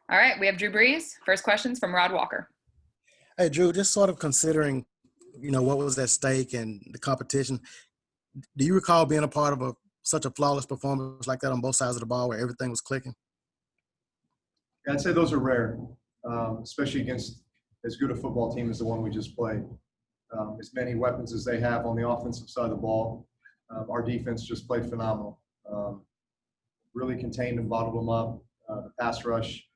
All right, we have Drew Brees. First question's from Rod Walker. Hey, Drew, just sort of considering, what was at stake and the competition, do you recall being a part of such a flawless performance like that on both sides of the ball where everything was clicking? Yeah, I'd say those are rare, especially against as good a football team as the one we just played. As many weapons as they have on the offensive side of the ball, our defense just played phenomenal. Really contained and bottled them up. The pass rush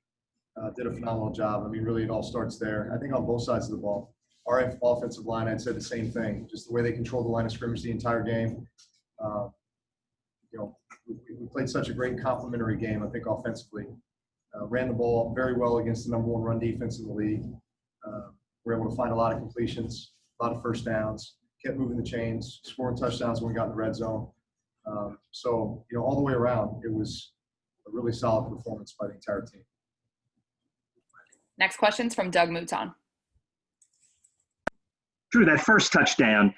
did a phenomenal job. I mean, really, it all starts there. I think on both sides of the ball. Our offensive line, I'd say the same thing. Just the way they controlled the line of scrimmage the entire game. We played such a great complementary game, I think, offensively. Ran the ball very well against the number one run defense in the league. We're able to find a lot of completions, a lot of first downs, kept moving the chains, scoring touchdowns when we got in the red zone. So, all the way around, it was a really solid performance by the entire team. Next question's from Doug Mouton. Drew, that first touchdown,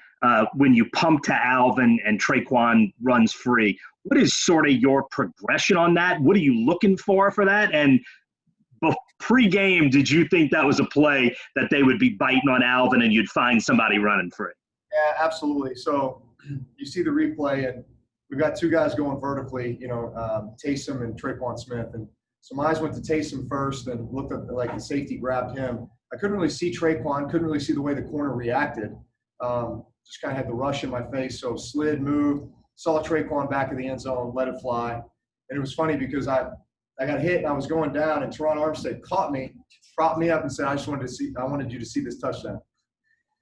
when you pump to Alvin and Tre'Quan runs free, what is sort of your progression on that? What are you looking for that? And pre-game, did you think that was a play that they would be biting on Alvin and you'd find somebody running free? Yeah, absolutely. So you see the replay, and we've got two guys going vertically, Taysom and Tre'Quan Smith. And so my eyes went to Taysom first and looked at like the safety grabbed him. I couldn't really see Tre'Quan, couldn't really see the way the corner reacted. Just kind of had the rush in my face. So slid, moved, saw Tre'Quan back in the end zone, let it fly. And it was funny because I got hit and I was going down, and Terron Armstead caught me, propped me up and said, I wanted you to see this touchdown.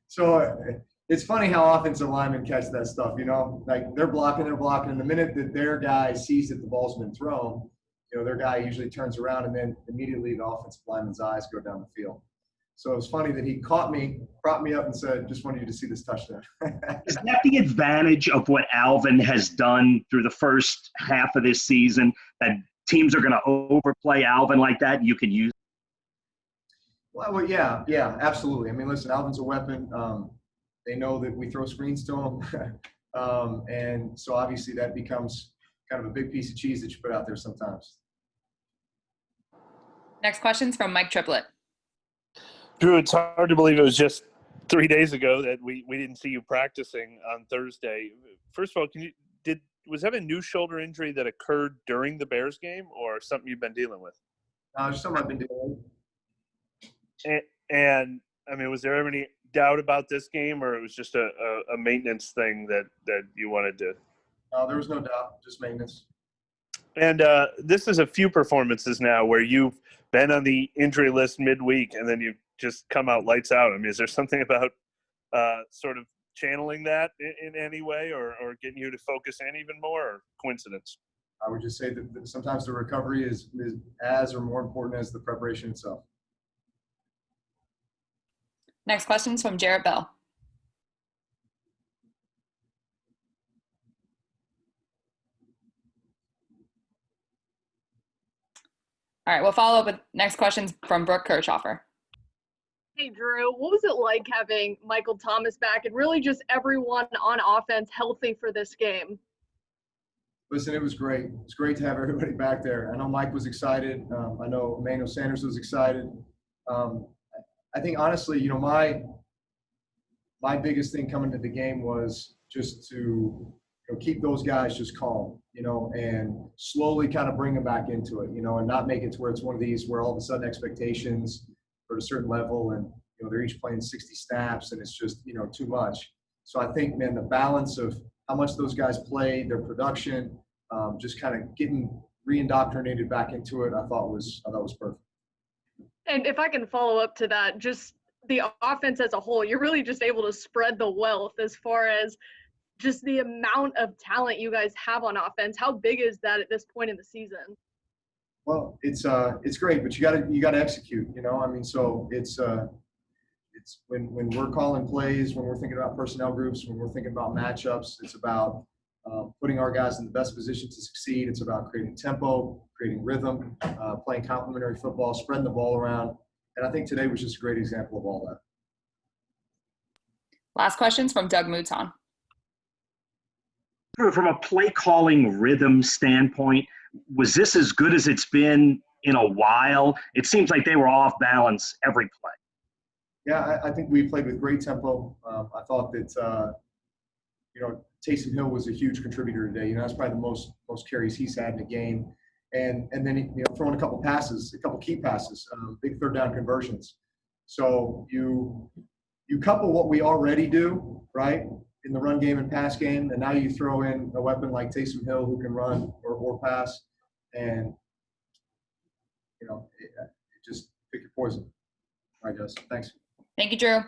So it's funny how offensive linemen catch that stuff, like they're blocking. And the minute that their guy sees that the ball's been thrown, their guy usually turns around, and then immediately the offensive lineman's eyes go down the field. So it was funny that he caught me, propped me up, and said, just wanted you to see this touchdown. Is that the advantage of what Alvin has done through the first half of this season, that teams are going to overplay Alvin like that? You can use. Well, yeah, absolutely. I mean, listen, Alvin's a weapon. They know that we throw screens to him. And so obviously that becomes kind of a big piece of cheese that you put out there sometimes. Next question's from Mike Triplett. Drew, it's hard to believe it was just 3 days ago that we didn't see you practicing on Thursday. First of all, was that a new shoulder injury that occurred during the Bears game, or something you've been dealing with? Just something I've been dealing with. And I mean, was there ever any doubt about this game, or it was just a maintenance thing that you wanted to? There was no doubt, just maintenance. And this is a few performances now where you've been on the injury list midweek and then you just come out lights out. I mean, is there something about sort of channeling that in any way, or getting you to focus in even more, or coincidence? I would just say that sometimes the recovery is as or more important as the preparation itself. Next question's from Jarrett Bell. All right, we'll follow up with next questions from Brooke Kirchhoffer. Hey, Drew, what was it like having Michael Thomas back and really just everyone on offense healthy for this game? Listen, it was great. It's great to have everybody back there. I know Mike was excited. I know Emmanuel Sanders was excited. I think, honestly, my biggest thing coming to the game was just to keep those guys just calm, and slowly kind of bring them back into it, and not make it to where it's one of these where all of a sudden expectations are at a certain level and, they're each playing 60 snaps and it's just, too much. So I think, man, the balance of how much those guys played, their production, just kind of getting re-indoctrinated back into it, I thought was perfect. And if I can follow up to that, just the offense as a whole, you're really just able to spread the wealth as far as just the amount of talent you guys have on offense. How big is that at this point in the season? Well, it's great, but you gotta execute, I mean, so it's when we're calling plays, when we're thinking about personnel groups, when we're thinking about matchups, it's about putting our guys in the best position to succeed. It's about creating tempo, creating rhythm, playing complementary football, spreading the ball around. And I think today was just a great example of all that. Last question's from Doug Mouton. From a play calling rhythm standpoint, was this as good as it's been in a while. It seems like they were off balance every play. Yeah, I think we played with great tempo. I thought that, Taysom Hill was a huge contributor today. That's probably the most carries he's had in a game. And then, throwing a couple key passes, big third down conversions. So you couple what we already do, right, in the run game and pass game, and now you throw in a weapon like Taysom Hill who can run or pass, and, it just pick your poison. All right, guys. Thanks. Thank you, Drew.